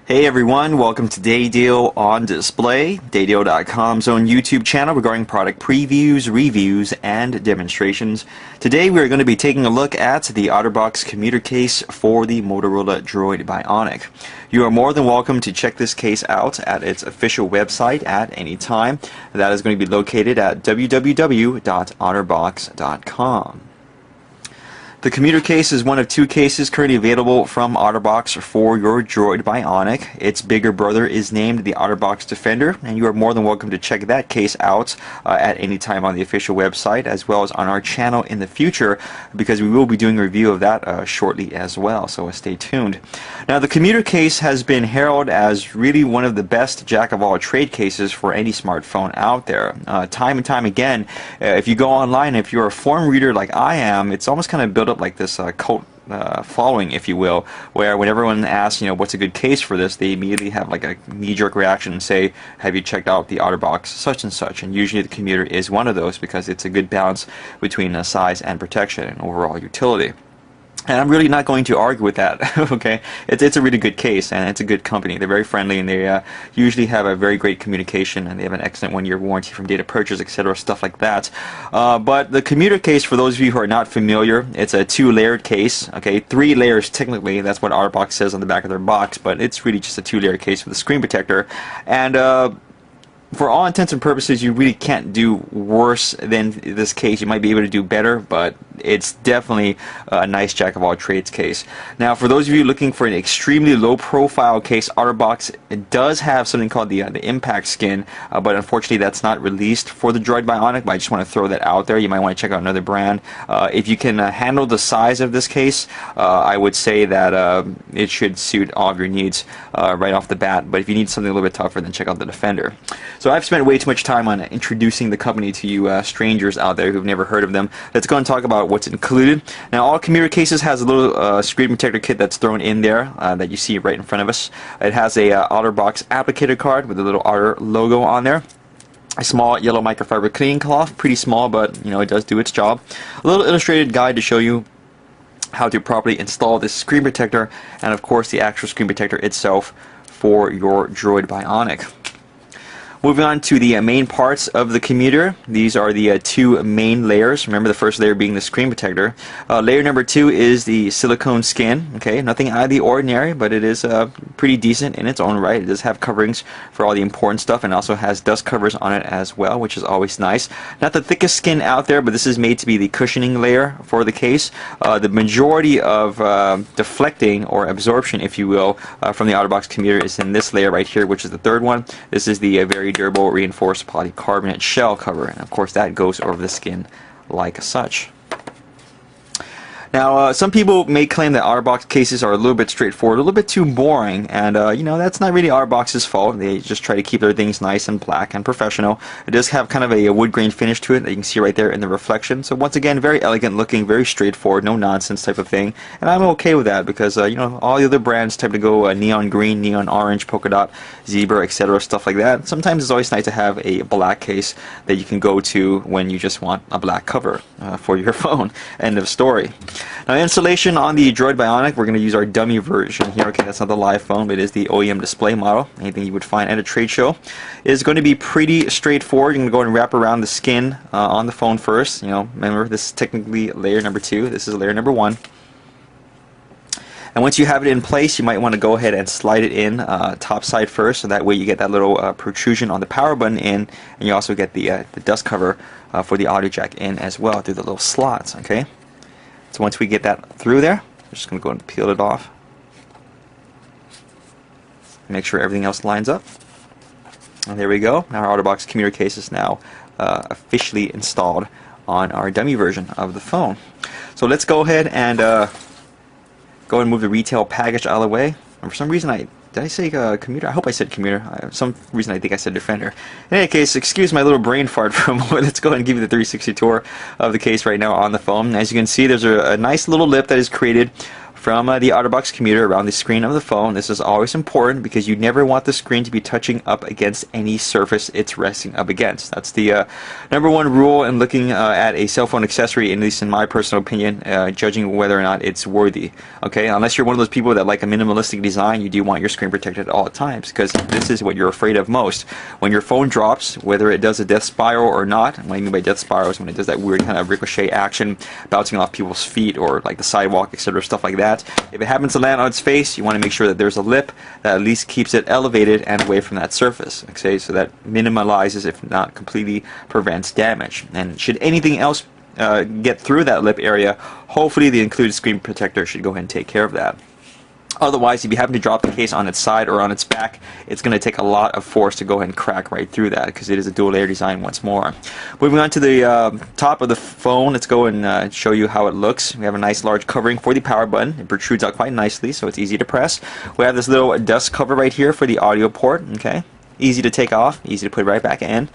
Hey everyone, welcome to Day Deal on Display, daydeal.com's own YouTube channel regarding product previews, reviews, and demonstrations. Today we are going to be taking a look at the Otterbox commuter case for the Motorola DROID Bionic. You are more than welcome to check this case out at its official website at any time. That is going to be located at www.otterbox.com. The commuter case is one of two cases currently available from Otterbox for your DROID Bionic. Its bigger brother is named the Otterbox Defender, and you are more than welcome to check that case out at any time on the official website, as well as on our channel in the future, because we will be doing a review of that shortly as well, so stay tuned. Now, the commuter case has been heralded as really one of the best jack-of-all-trade cases for any smartphone out there. Time and time again, if you go online, if you're a forum reader like I am, it's almost kind of built up like this cult following, if you will, where when everyone asks, what's a good case for this, they immediately have like a knee-jerk reaction and say, have you checked out the Otterbox such and such? And usually the commuter is one of those because it's a good balance between size and protection and overall utility. And I'm really not going to argue with that, okay? It's a really good case, and it's a good company. They're very friendly, and they usually have a very great communication, and they have an excellent one-year warranty from data purchase, etc., stuff like that. But the commuter case, for those of you who are not familiar, it's a two-layered case, okay? 3 layers, technically. That's what Otterbox says on the back of their box, but it's really just a 2-layer case with a screen protector. And for all intents and purposes, you really can't do worse than this case. You might be able to do better, but it's definitely a nice jack-of-all-trades case. Now, for those of you looking for an extremely low-profile case, Otterbox does have something called the Impact Skin, but unfortunately that's not released for the DROID Bionic, but I just want to throw that out there. You might want to check out another brand. If you can handle the size of this case, I would say that it should suit all of your needs right off the bat, but if you need something a little bit tougher, then check out the Defender. So I've spent way too much time on introducing the company to you strangers out there who've never heard of them. Let's go and talk about what's included. Now, all commuter cases has a little screen protector kit that's thrown in there that you see right in front of us. It has a Otterbox applicator card with a little Otter logo on there. A small yellow microfiber cleaning cloth, pretty small, but it does do its job. A little illustrated guide to show you how to properly install this screen protector, and of course the actual screen protector itself for your DROID Bionic. Moving on to the main parts of the commuter. These are the 2 main layers. Remember, the first layer being the screen protector. Layer number 2 is the silicone skin. Okay, nothing out of the ordinary, but it is pretty decent in its own right. It does have coverings for all the important stuff, and also has dust covers on it as well, which is always nice. Not the thickest skin out there, but this is made to be the cushioning layer for the case. The majority of deflecting or absorption, if you will, from the Otterbox commuter is in this layer right here, which is the 3rd one. This is the very durable reinforced polycarbonate shell cover, and of course that goes over the skin like such. Now, some people may claim that Otterbox cases are a little bit straightforward, a little bit too boring, and that's not really Otterbox's fault. They just try to keep their things nice and black and professional. It does have kind of a wood grain finish to it that you can see right there in the reflection. So once again, very elegant looking, very straightforward, no nonsense type of thing, and I'm okay with that because all the other brands tend to go neon green, neon orange, polka dot, zebra, etc., stuff like that. Sometimes it's always nice to have a black case that you can go to when you just want a black cover for your phone. End of story. Now, installation on the DROID Bionic, we're going to use our dummy version here. Okay, that's not the live phone, but it is the OEM display model. Anything you would find at a trade show. It is going to be pretty straightforward. You're going to go and wrap around the skin on the phone first. Remember, this is technically layer number 2. This is layer number 1. And once you have it in place, you might want to go ahead and slide it in top side first, so that way you get that little protrusion on the power button in, and you also get the dust cover for the audio jack in as well through the little slots. Okay. So once we get that through there, we're just going to go and peel it off. Make sure everything else lines up. And there we go. Now our Otterbox commuter case is now officially installed on our dummy version of the phone. So let's go ahead and go and move the retail package out of the way. And for some reason, did I say commuter? I hope I said commuter. For some reason I think I said Defender. In any case, excuse my little brain fart for a moment. Let's go ahead and give you the 360 tour of the case right now on the phone. As you can see, there's a nice little lip that is created from the Otterbox Commuter around the screen of the phone. This is always important because you never want the screen to be touching up against any surface it's resting up against. That's the number one rule in looking at a cell phone accessory, at least in my personal opinion, judging whether or not it's worthy. Okay, unless you're one of those people that like a minimalistic design, you do want your screen protected at all times, because this is what you're afraid of most. When your phone drops, whether it does a death spiral or not, what I mean by death spiral is when it does that weird kind of ricochet action, bouncing off people's feet or like the sidewalk, etc., stuff like that. If it happens to land on its face, you want to make sure that there's a lip that at least keeps it elevated and away from that surface. Okay, so that minimalizes, if not completely prevents damage. And should anything else get through that lip area, hopefully the included screen protector should go ahead and take care of that. Otherwise, if you happen to drop the case on its side or on its back, it's going to take a lot of force to go ahead and crack right through that, because it is a dual layer design once more. Moving on to the top of the phone, let's go and show you how it looks. We have a nice large covering for the power button. It protrudes out quite nicely, so it's easy to press. We have this little dust cover right here for the audio port. Okay, easy to take off, easy to put right back in.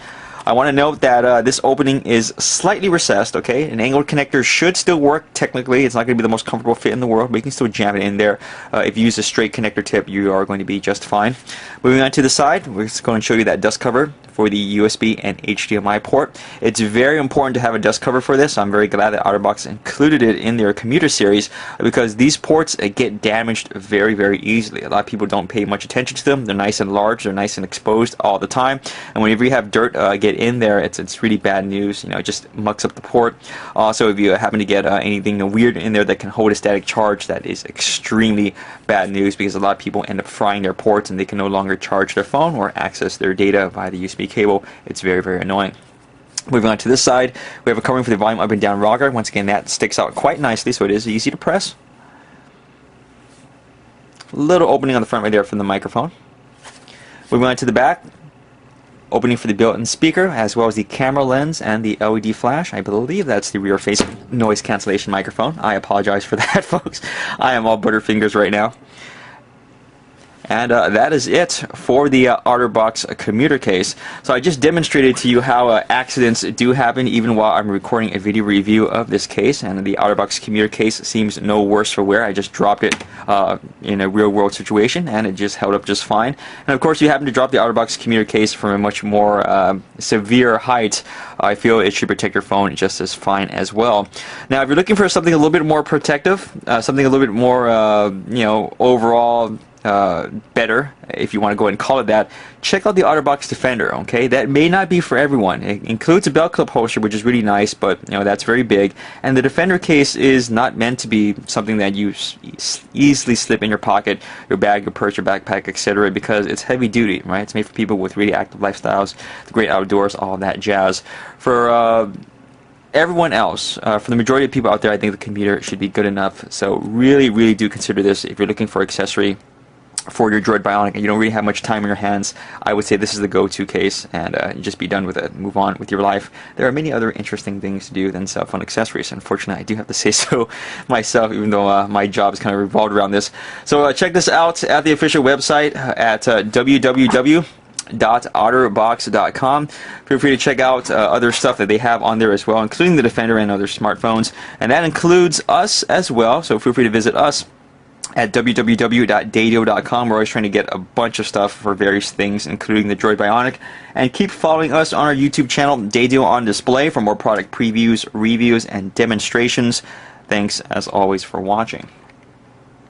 I want to note that this opening is slightly recessed. Okay, an angled connector should still work technically. It's not going to be the most comfortable fit in the world, but you can still jam it in there. If you use a straight connector tip, you are going to be just fine. Moving on to the side, we're just going to show you that dust cover for the USB and HDMI port. It's very important to have a dust cover for this. I'm very glad that Otterbox included it in their Commuter series, because these ports get damaged very, very easily. A lot of people don't pay much attention to them. They're nice and large, they're nice and exposed all the time, and whenever you have dirt get in there, it's really bad news. You know, it just mucks up the port. Also, if you happen to get anything weird in there that can hold a static charge, that is extremely bad news, because a lot of people end up frying their ports and they can no longer charge their phone or access their data via the USB cable. It's very, very annoying. Moving on to this side, we have a covering for the volume up and down rocker. Once again, that sticks out quite nicely, so it is easy to press. Little opening on the front right there from the microphone. Moving on to the back, opening for the built-in speaker, as well as the camera lens and the LED flash. I believe that's the rear-facing noise cancellation microphone. I apologize for that, folks. I am all butterfingers right now. And that is it for the Otterbox Commuter case. So I just demonstrated to you how accidents do happen even while I'm recording a video review of this case, and the Otterbox Commuter case seems no worse for wear. I just dropped it in a real world situation and it just held up just fine. And of course, if you happen to drop the Otterbox Commuter case from a much more severe height, I feel it should protect your phone just as fine as well. Now, if you're looking for something a little bit more protective, something a little bit more, you know, overall better, if you want to go ahead and call it that, check out the Otterbox Defender. Okay, that may not be for everyone. It includes a belt clip holster, which is really nice, but you know, that's very big. And the Defender case is not meant to be something that you easily slip in your pocket, your bag, your purse, your backpack, etc., because it's heavy duty, right? It's made for people with really active lifestyles, the great outdoors, all that jazz. For everyone else, for the majority of people out there, I think the Commuter should be good enough. So really, really do consider this if you're looking for accessory for your Droid Bionic and you don't really have much time in your hands. I would say this is the go-to case, and you just be done with it, move on with your life. There are many other interesting things to do than cell phone accessories. Unfortunately, I do have to say so myself, even though my job is kind of revolved around this. So check this out at the official website at www.otterbox.com. Feel free to check out other stuff that they have on there as well, including the Defender and other smartphones, and that includes us as well. So feel free to visit us at www.dadio.com. We're always trying to get a bunch of stuff for various things, including the Droid Bionic. And keep following us on our YouTube channel, Dadio on Display, for more product previews, reviews, and demonstrations. Thanks, as always, for watching.